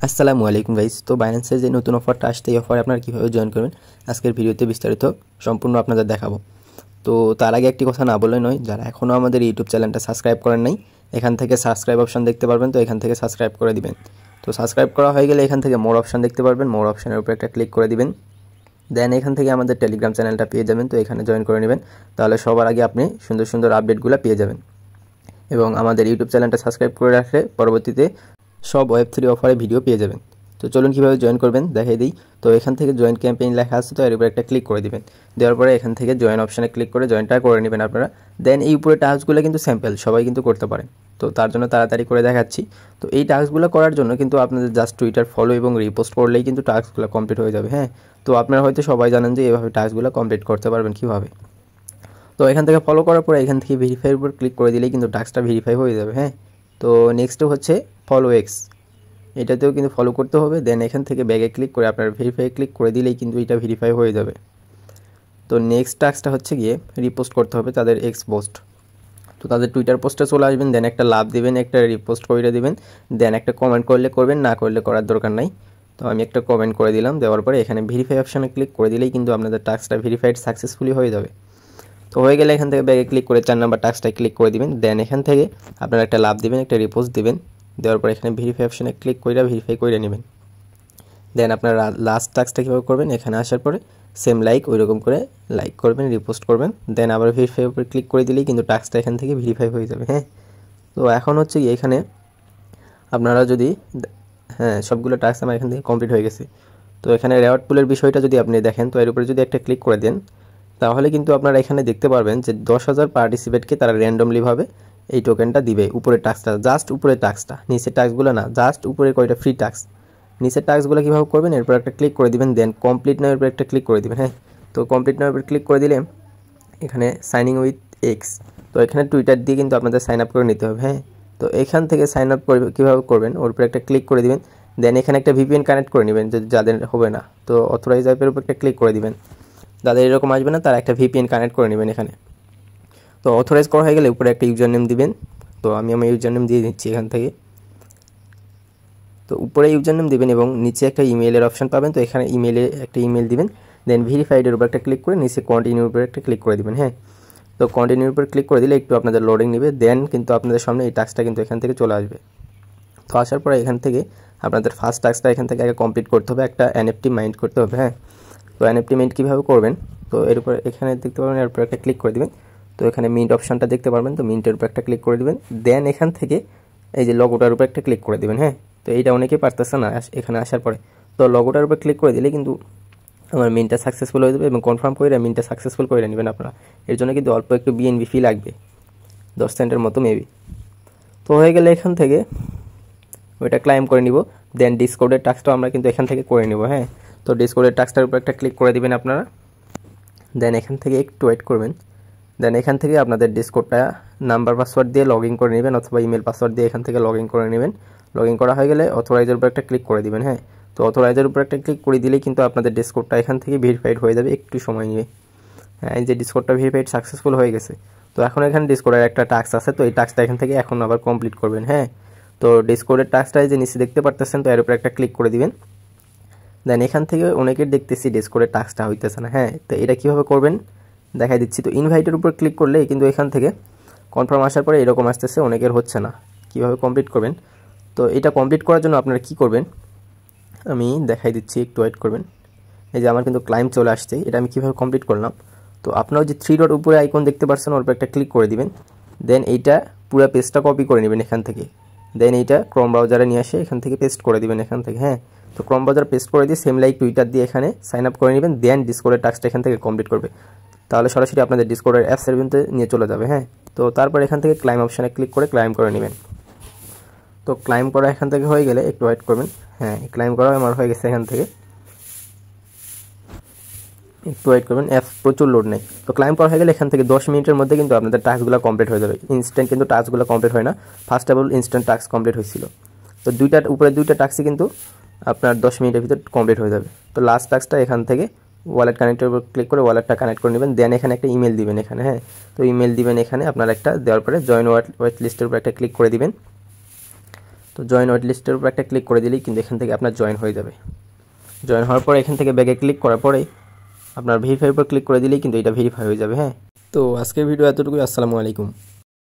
আসসালামু আলাইকুম গাইস। তো বাইন্যান্সের যে নতুন অফারটা আসছে, এই অফারে আপনারা কীভাবে জয়েন করবেন আজকের ভিডিওতে বিস্তারিত সম্পূর্ণ আপনাদের দেখাবো। তো তার আগে একটি কথা না বলে নয়, যারা এখনও আমাদের ইউটিউব চ্যানেলটা সাবস্ক্রাইব করেন নাই, এখান থেকে সাবস্ক্রাইব অপশন দেখতে পারবেন, তো এখান থেকে সাবস্ক্রাইব করে দিবেন। তো সাবস্ক্রাইব করা হয়ে গেলে এখান থেকে মোর অপশন দেখতে পারবেন, মোর অপশনের উপর একটা ক্লিক করে দিবেন। দেন এখান থেকে আমাদের টেলিগ্রাম চ্যানেলটা পেয়ে যাবেন, তো এখানে জয়েন করে নেবেন। তাহলে সবার আগে আপনি সুন্দর সুন্দর আপডেটগুলো পেয়ে যাবেন। এবং আমাদের ইউটিউব চ্যানেলটা সাবস্ক্রাইব করে রাখলে পরবর্তীতে সব ওয়েব3 অফারে ভিডিও পেয়ে যাবেন। তো চলুন কীভাবে জয়েন করবেন দেখাই দিই। তো এখান থেকে জয়েন ক্যাম্পেইন লেখা আছে, তো এর উপরে একটা ক্লিক করে দিবেন। দেওয়ার পরে এখান থেকে জয়েন অপশানে ক্লিক করে জয়েনটা করে নেবেন আপনারা। দেন এই উপরে টাস্কগুলো কিন্তু স্যাম্পল, সবাই কিন্তু করতে পারেন। তো তার জন্য তাড়াতাড়ি করে দেখাচ্ছি। তো এই টাস্কগুলো করার জন্য কিন্তু আপনাদের জাস্ট টুইটার ফলো এবং রিপোস্ট করলেই কিন্তু টাস্কগুলো কমপ্লিট হয়ে যাবে। হ্যাঁ, তো আপনারা হয়তো সবাই জানেন যে এভাবে টাস্কগুলো কমপ্লিট করতে পারবেন কীভাবে। তো এখান থেকে ফলো করার পরে এখান থেকে ভেরিফাইয়ের উপর ক্লিক করে দিলেই কিন্তু টাস্কটা ভেরিফাই হয়ে যাবে। হ্যাঁ, তো নেক্সট হচ্ছে ফলো এক্স, এটাতেও কিন্তু ফলো করতে হবে। দেন এখান থেকে ব্যাগে ক্লিক করে আপনার ভেরিফাই ক্লিক করে দিলেই কিন্তু এটা ভেরিফাই হয়ে যাবে। তো নেক্সট টাস্কটা হচ্ছে গিয়ে রিপোস্ট করতে হবে তাদের এক্স পোস্ট। তো তাদের টুইটার পোস্টে চলে আসবেন, দেন একটা লাভ দিবেন, একটা রিপোস্ট করে দিবেন, দেন একটা কমেন্ট করলে করবেন, না করলে করার দরকার নাই। তো আমি একটা কমেন্ট করে দিলাম। দেওয়ার পরে এখানে ভেরিফাই অপশানে ক্লিক করে দিলেই কিন্তু আপনাদের টাস্কটা ভেরিফাইড সাকসেসফুলি হয়ে যাবে। তো হয়ে গেলে এখান থেকে ব্যাগে ক্লিক করে 4 নাম্বার টাস্কটায় ক্লিক করে দিবেন। দেন এখান থেকে আপনারা একটা লাভ দিবেন, একটা রিপোস্ট দিবেন। দেওয়ার পর এখানে ভেরিফাই অপশানে ক্লিক করে ভেরিফাই করে নেবেন। দেন আপনারা লাস্ট টাস্কটা কীভাবে করবেন, এখানে আসার পরে সেম লাইক ওই রকম করে লাইক করবেন, রিপোস্ট করবেন। দেন আবার ভেরিফাই উপরে ক্লিক করে দিলেই কিন্তু টাস্কটা এখান থেকে ভেরিফাই হয়ে যাবে। হ্যাঁ, তো এখন হচ্ছে কি এখানে আপনারা যদি সবগুলো টাস্ক আমার এখান থেকে কমপ্লিট হয়ে গেছে। তো এখানে রেওয়ার্ড পুলের বিষয়টা যদি আপনি দেখেন, তো এর উপরে যদি একটা ক্লিক করে দেন, তাহলে কিন্তু আপনারা এখানে দেখতে পারবেন যে 10,000 পার্টিসিপেটকে তারা র্যান্ডমলিভাবে এই টোকেনটা দিবে। উপরের টাস্কটা, জাস্ট উপরের টাস্কটা, নিচের টাস্কগুলো না, জাস্ট উপরে কয়টা ফ্রি টাস্ক। নিচের টাস্কগুলো কীভাবে করবেন, এরপর একটা ক্লিক করে দিবেন। দেন কমপ্লিট নাও এরপর একটা ক্লিক করে দিবেন। হ্যাঁ, তো কমপ্লিট নাও এরপর ক্লিক করে দিলে এখানে সাইনিং উইথ এক্স, তো এখানে টুইটার দিয়ে কিন্তু আপনাদের সাইন আপ করে নিতে হবে। হ্যাঁ, তো এখান থেকে সাইন আপ করবে কীভাবে করবেন, ওর উপরে একটা ক্লিক করে দিবেন। দেন এখানে একটা ভিপিএন কানেক্ট করে নেবেন, যাদের হবে না, তো অথরাইজ অ্যাপের উপর একটা ক্লিক করে দিবেন। যাদের এরকম আসবে না তারা একটা ভিপিএন কানেক্ট করে নেবেন এখানে। তো অথরাইজ করা হয়ে গেলে উপরে একটা ইউজার নেম দিবেন। তো আমি আমার ইউজার নেম দিয়ে দিচ্ছি এখান থেকে। তো উপরে ইউজার নেম দেবেন এবং নিচে একটা ইমেইলের অপশন পাবেন, তো এখানে ইমেইলে একটা ইমেল দিবেন। দেন ভেরিফাইডের উপর একটা ক্লিক করে নিচে কন্টিনিউর উপর একটা ক্লিক করে দিবেন। হ্যাঁ, তো কন্টিনিউর উপর ক্লিক করে দিলে একটু আপনাদের লোডিং নেবে। দেন কিন্তু আপনাদের সামনে এই টাস্কটা কিন্তু এখান থেকে চলে আসবে। তো আসার পরে এখান থেকে আপনাদের ফার্স্ট টাস্কটা এখান থেকে আগে কমপ্লিট করতে হবে, একটা এনএফটি মাইন্ড করতে হবে। হ্যাঁ, তো এনএফটি মাইন্ড কীভাবে করবেন, তো এর উপর এখানে দেখতে পাবেন, এর উপর একটা ক্লিক করে দেবেন। তো এখানে মিন্ট অপশনটা দেখতে পারবেন, তো মিন্টের উপর একটা ক্লিক করে দেবেন। দেন এখান থেকে এই যে লগোটার উপর একটা ক্লিক করে দেবেন। হ্যাঁ, তো এইটা অনেকেই পারতেছে না এখানে আসার পরে, তো লগোটার উপর ক্লিক করে দিলে কিন্তু আমার মিনটা সাকসেসফুল হয়ে যাবে। এবং কনফার্ম করে মিনটা সাকসেসফুল করে নেবেন আপনারা। এর জন্য কিন্তু অল্প একটু বিএনবি ফি লাগবে, 10 সেন্টের মতো মেবি। তো হয়ে গেলে এখান থেকে ওইটা ক্লাইম করে নিব। দেন ডিসকর্ডের টাস্কটাও আমরা কিন্তু এখান থেকে করে নিব। হ্যাঁ, তো ডিসকর্ডের টাস্কটার উপর একটা ক্লিক করে দিবেন আপনারা। দেন এখান থেকে একটু ওয়েট করবেন। দেন এখান থেকে আপনাদের ডিসকর্ডটা নাম্বার পাসওয়ার্ড দিয়ে লগ ইন করে নেবেন, অথবা ইমেল পাসওয়ার্ড দিয়ে এখান থেকে লগ ইন করে নেবেন। লগ ইন করা হয়ে গেলে অথরাইজের উপর একটা ক্লিক করে দিবেন। হ্যাঁ, তো অথরাইজের উপর একটা ক্লিক করে দিলেই কিন্তু আপনাদের ডিসকর্ডটা এখান থেকে ভেরিফাইড হয়ে যাবে, একটু সময় নিয়ে। হ্যাঁ, এই যে ডিসকর্ডটা ভেরিফাইড সাকসেসফুল হয়ে গেছে। তো এখন এখানে ডিসকর্ডের একটা টাস্ক আছে, তো এই টাস্কটা এখান থেকে এখন আবার কমপ্লিট করবেন। হ্যাঁ, তো ডিসকর্ডের টাস্কটা যে নিচে দেখতে পারতেছেন, তো এর উপর একটা ক্লিক করে দিবেন। দেন এখান থেকে অনেকের দেখতেছি ডিসকর্ডের টাস্কটা হইতেছে না। হ্যাঁ, তো এটা কীভাবে করবেন দেখাই দিচ্ছি। তো ইনভাইটের উপর ক্লিক করলে কিন্তু এখান থেকে কনফার্ম আসার পরে এরকম আসতেছে, অনেকের হচ্ছে না। কীভাবে কমপ্লিট করবেন, তো এটা কমপ্লিট করার জন্য আপনারা কী করবেন আমি দেখাই দিচ্ছি, একটু ওয়েট করবেন। এই যে আমার কিন্তু ক্লাইম চলে আসছে, এটা আমি কীভাবে কমপ্লিট করলাম। তো আপনারা যে 3 ডট উপরে আইকন দেখতে পাচ্ছেন, ওর উপর একটা ক্লিক করে দিবেন। দেন এইটা পুরো পেজটা কপি করে নেবেন এখান থেকে। দেন এইটা ক্রোম ব্রাউজারে নিয়ে আসে এখান থেকে পেস্ট করে দিবেন এখান থেকে। হ্যাঁ, তো ক্রোম ব্রাউজার পেস্ট করে দিয়ে সেম লাইক টুইটার দিয়ে এখানে সাইন আপ করে নেবেন। দেন ডিসকর্ডের টাস্কটা এখান থেকে কমপ্লিট করবে, তাহলে সরাসরি আপনাদের ডিসকর্ডের অ্যাপ সার্ভিসে নিয়ে চলে যাবে। হ্যাঁ, তো তারপর এখান থেকে ক্লাইম অপশানে ক্লিক করে ক্লাইম করে নেবেন। তো ক্লাইম করা এখান থেকে হয়ে গেলে একটু ওয়েট করবেন। হ্যাঁ, ক্লাইম করা আমার হয়ে গেছে, এখান থেকে একটু ওয়েট করবেন, অ্যাপ প্রচুর লোড নেই। তো ক্লাইম করা হয়ে গেলে এখান থেকে 10 মিনিটের মধ্যে কিন্তু আপনাদের টাস্কগুলো কমপ্লিট হয়ে যাবে। ইনস্ট্যান্ট কিন্তু টাস্কগুলো কমপ্লিট হয় না, first of all instant task complete হয়েছিল। তো উপরে দুইটা টাস্কই কিন্তু আপনার 10 মিনিটের ভিতর কমপ্লিট হয়ে যাবে। তো লাস্ট টাস্কটা এখান থেকে ওয়ালেট কানেক্টের উপর ক্লিক করে ওয়ালেটটা কানেক্ট করে নেবেন। দেন এখানে একটা ইমেল দিবেন এখানে। হ্যাঁ, তো ইমেল দিবেন এখানে আপনার একটা, দেওয়ার পরে জয়েন ওয়েট লিস্টের উপর একটা ক্লিক করে দিবেন। তো তো জয়েন ওয়েট লিস্টের উপর একটা ক্লিক করে দিলেই কিন্তু এখান থেকে আপনার জয়েন হয়ে যাবে। জয়েন হওয়ার পরে এখান থেকে ব্যাগে ক্লিক করার পরে আপনার ভেরিফাইয়ের উপর ক্লিক করে দিলেই কিন্তু এটা ভেরিফাই হয়ে যাবে। হ্যাঁ, তো আজকের ভিডিও এতটুকুই। আসসালামু আলাইকুম।